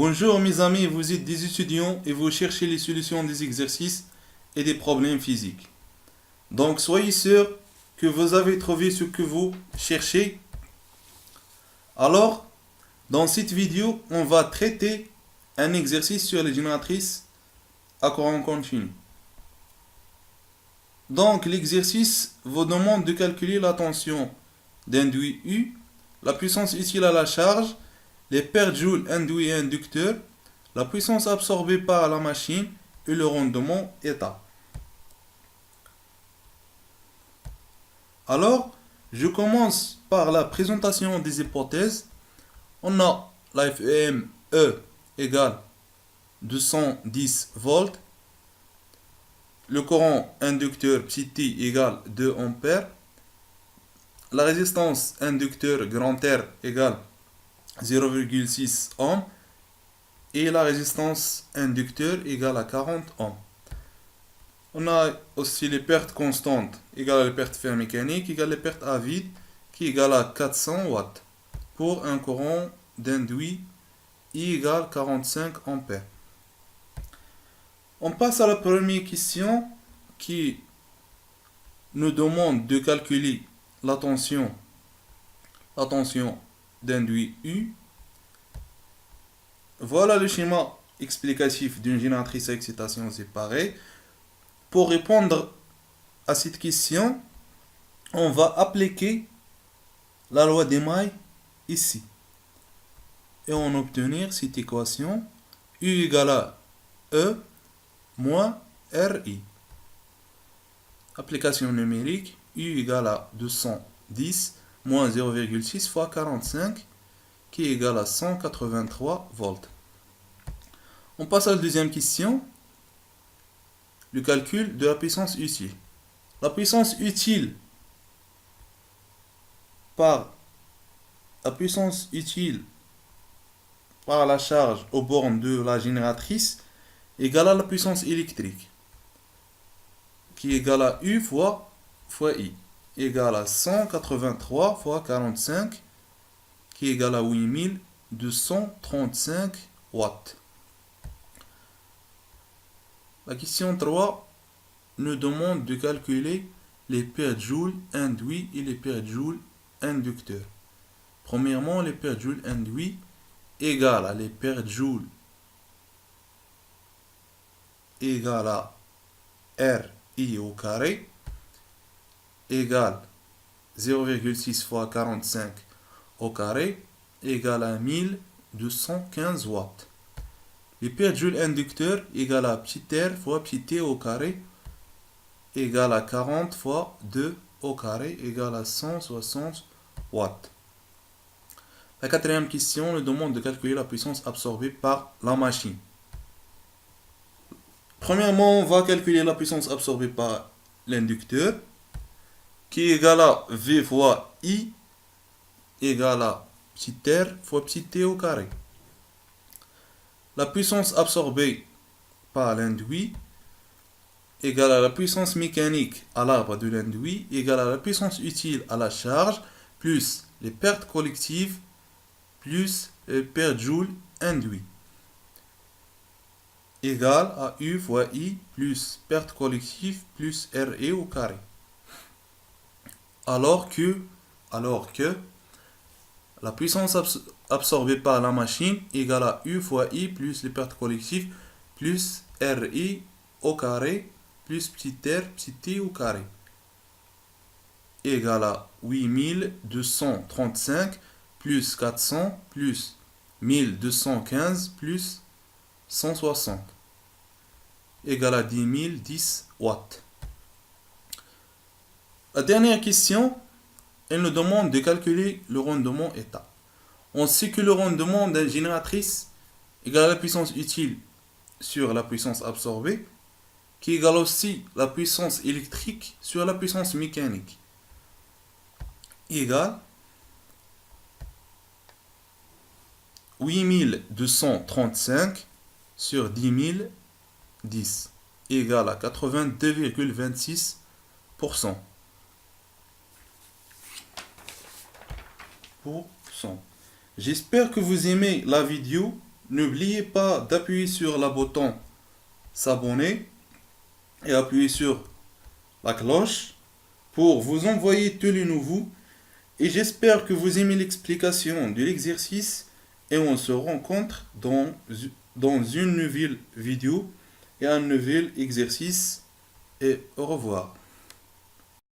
Bonjour mes amis, vous êtes des étudiants et vous cherchez les solutions des exercices et des problèmes physiques. Donc soyez sûrs que vous avez trouvé ce que vous cherchez. Alors, dans cette vidéo, on va traiter un exercice sur les génératrices à courant continu. Donc l'exercice vous demande de calculer la tension d'induit U, la puissance utile à la charge, les pertes joules induits et inducteurs, la puissance absorbée par la machine et le rendement état. Alors, je commence par la présentation des hypothèses. On a la FEM E égale 210 volts, le courant inducteur petit t égale 2 ampères, la résistance inducteur grand R égale 0,6 ohm et la résistance inducteur égale à 40 ohms. On a aussi les pertes constantes égale à les pertes ferromécaniques égale les pertes à vide qui égale à 400 watts pour un courant d'induit I égale 45 ampères. On passe à la première question qui nous demande de calculer la tension d'induit U. Voilà le schéma explicatif d'une génératrice à excitation séparée. Pour répondre à cette question, on va appliquer la loi des mailles ici. Et on va obtenir cette équation U égale à E moins RI. Application numérique, U égale à 210 moins 0,6 fois 45 qui est égal à 183 volts. On passe à la deuxième question, le calcul de la puissance utile. La puissance utile par la charge aux bornes de la génératrice égale à la puissance électrique qui est égale à U fois I égale à 183 fois 45 qui est égal à 8235 watts. La question 3 nous demande de calculer les pertes joules induits et les pertes joules inducteurs. Premièrement, les pertes joules induits égale à les pertes joules égale à RI au carré égale 0,6 fois 45 au carré égale à 1215 watts. Les pertes joules inducteurs égale à petit r fois petit t au carré égale à 40 fois 2 au carré égale à 160 watts. La quatrième question nous demande de calculer la puissance absorbée par la machine. Premièrement, on va calculer la puissance absorbée par l'inducteur qui est égal à V fois I égale à petit r fois petit t au carré. La puissance absorbée par l'induit égale à la puissance mécanique à l'arbre de l'induit égale à la puissance utile à la charge plus les pertes collectives plus les pertes joules induits égale à U fois I plus pertes collectives plus RE au carré. Alors que la puissance absorbée par la machine égale à U fois I plus les pertes collectives plus RI au carré plus petit r petit t au carré égale à 8235 plus 400 plus 1215 plus 160 égale à 10 watts. La dernière question, elle nous demande de calculer le rendement état. On sait que le rendement d'une génératrice égale à la puissance utile sur la puissance absorbée, qui égale aussi la puissance électrique sur la puissance mécanique, égale 8235 sur 10 égale à 82,26%. J'espère que vous aimez la vidéo. N'oubliez pas d'appuyer sur le bouton s'abonner et appuyer sur la cloche pour vous envoyer tous les nouveaux. Et j'espère que vous aimez l'explication de l'exercice et on se rencontre dans une nouvelle vidéo et un nouvel exercice et au revoir.